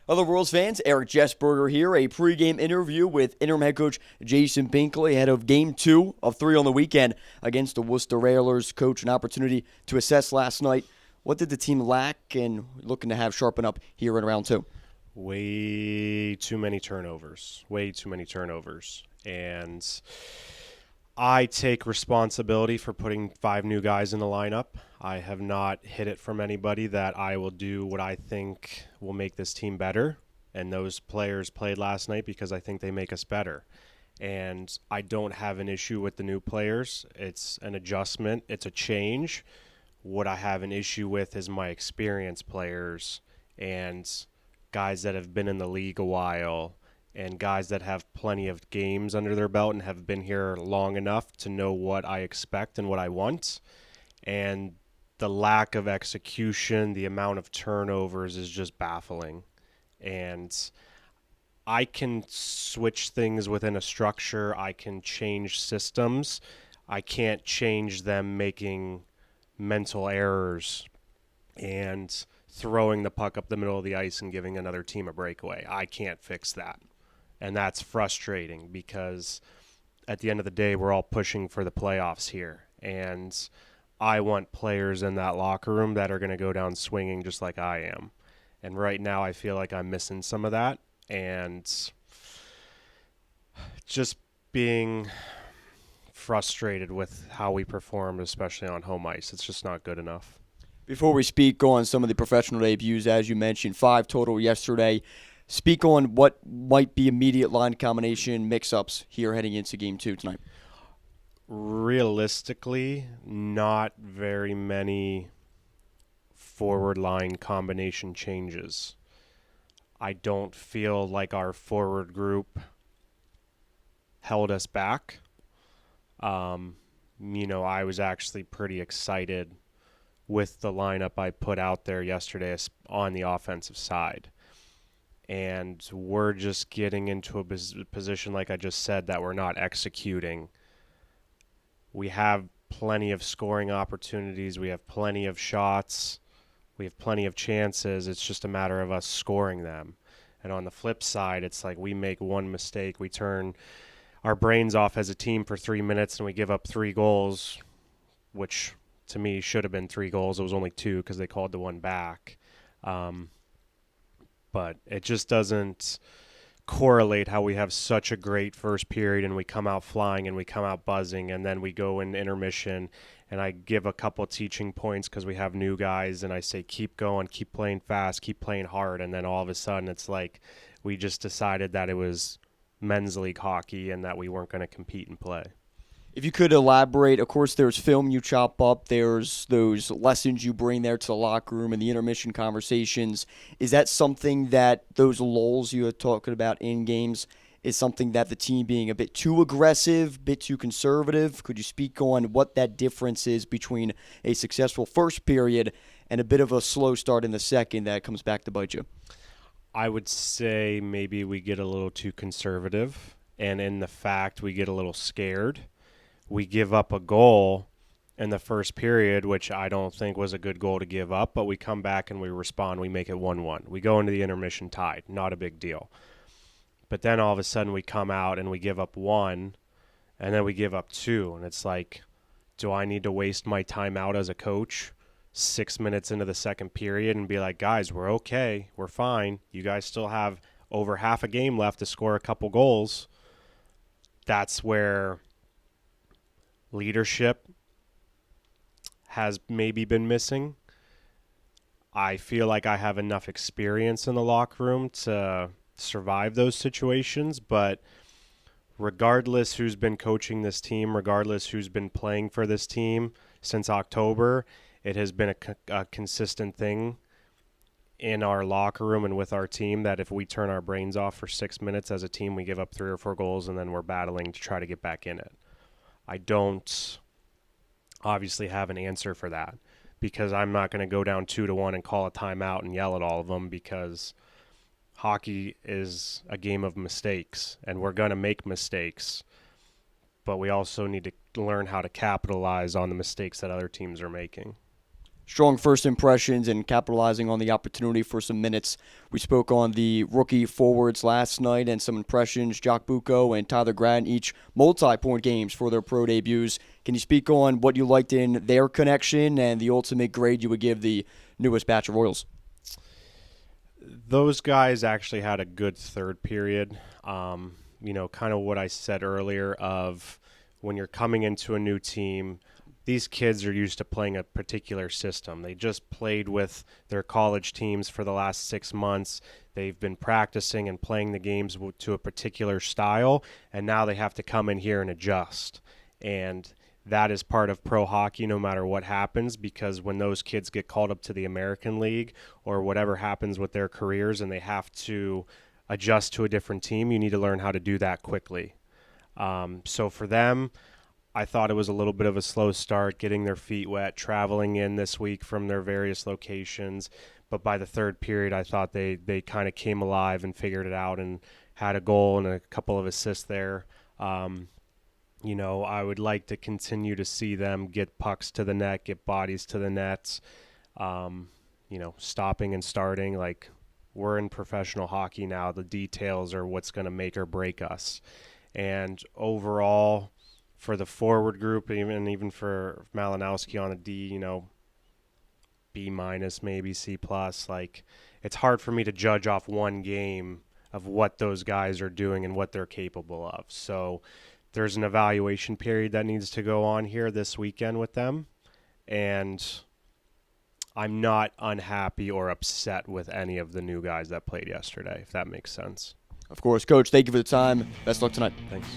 Hello, Royals fans. Erik Jesberger here. A pregame interview with interim head coach Coach Binkley ahead of Game 2 of 3 on the weekend against the Worcester Railers. Coach, an opportunity to assess last night. What did the team lack and looking to have sharpen up here in round 2? Way too many turnovers. Way too many turnovers. And I take responsibility for putting 5 new guys in the lineup. I have not hid it from anybody that I will do what I think will make this team better. And those players played last night because I think they make us better. And I don't have an issue with the new players. It's an adjustment. It's a change. What I have an issue with is my experienced players and guys that have been in the league a while and guys that have plenty of games under their belt and have been here long enough to know what I expect and what I want. And the lack of execution, the amount of turnovers is just baffling. And I can switch things within a structure. I can change systems. I can't change them making mental errors and throwing the puck up the middle of the ice and giving another team a breakaway. I can't fix that. And that's frustrating because at the end of the day, we're all pushing for the playoffs here. And I want players in that locker room that are going to go down swinging just like I am. And right now I feel like I'm missing some of that. And just being frustrated with how we performed, especially on home ice. It's just not good enough. Before we speak on some of the professional debuts, as you mentioned, 5 total yesterday, speak on what might be immediate line combination mix-ups here heading into Game 2 tonight. Realistically, not very many forward line combination changes. I don't feel like our forward group held us back. I was actually pretty excited with the lineup I put out there yesterday on the offensive side. And we're just getting into a position, like I just said, that we're not executing. We have plenty of scoring opportunities. We have plenty of shots. We have plenty of chances. It's just a matter of us scoring them. And on the flip side, it's like we make one mistake. We turn our brains off as a team for 3 minutes and we give up 3 goals, which to me should have been 3 goals. It was only 2 because they called the one back. But it just doesn't correlate how we have such a great first period and we come out flying and we come out buzzing, and then we go in intermission and I give a couple teaching points because we have new guys and I say keep going, keep playing fast, keep playing hard, and then all of a sudden it's like we just decided that it was men's league hockey and that we weren't going to compete and play. If you could elaborate, of course, there's film you chop up. There's those lessons you bring there to the locker room and the intermission conversations. Is that something that those lulls you were talking about in games is something that the team being a bit too aggressive, a bit too conservative? Could you speak on what that difference is between a successful first period and a bit of a slow start in the second that comes back to bite you? I would say maybe we get a little too conservative, and in the fact we get a little scared. We give up a goal in the first period, which I don't think was a good goal to give up, but we come back and we respond. We make it 1-1. We go into the intermission tied. Not a big deal. But then all of a sudden we come out and we give up 1, and then we give up 2. And it's like, do I need to waste my time out as a coach 6 minutes into the second period and be like, guys, we're okay. We're fine. You guys still have over half a game left to score a couple goals. That's where leadership has maybe been missing. I feel like I have enough experience in the locker room to survive those situations, but regardless who's been coaching this team, regardless who's been playing for this team since October, it has been a consistent thing in our locker room and with our team that if we turn our brains off for 6 minutes as a team, we give up 3 or 4 goals and then we're battling to try to get back in it. I don't obviously have an answer for that because I'm not going to go down 2-1 and call a timeout and yell at all of them, because hockey is a game of mistakes and we're going to make mistakes, but we also need to learn how to capitalize on the mistakes that other teams are making. strong first impressions and capitalizing on the opportunity for some minutes. We spoke on the rookie forwards last night and some impressions. Jock Bucco and Tyler Gratton, each multi-point games for their pro debuts. Can you speak on what you liked in their connection and the ultimate grade you would give the newest batch of Royals? Those guys actually had a good third period. Kind of what I said earlier of when you're coming into a new team, these kids are used to playing a particular system. They just played with their college teams for the last 6 months. They've been practicing and playing the games to a particular style, and now they have to come in here and adjust. And that is part of pro hockey no matter what happens, because when those kids get called up to the American League or whatever happens with their careers and they have to adjust to a different team, you need to learn how to do that quickly. So for them, I thought it was a little bit of a slow start, getting their feet wet, traveling in this week from their various locations. But by the third period, I thought they kind of came alive and figured it out and had a goal and a couple of assists there. I would like to continue to see them get pucks to the net, get bodies to the nets, stopping and starting. Like, we're in professional hockey now. The details are what's going to make or break us. And overall, for the forward group, even for Malinowski on a D, B minus, maybe C plus. Like, it's hard for me to judge off one game of what those guys are doing and what they're capable of. So there's an evaluation period that needs to go on here this weekend with them. And I'm not unhappy or upset with any of the new guys that played yesterday, if that makes sense. Of course, Coach, thank you for the time. Best luck tonight. Thanks.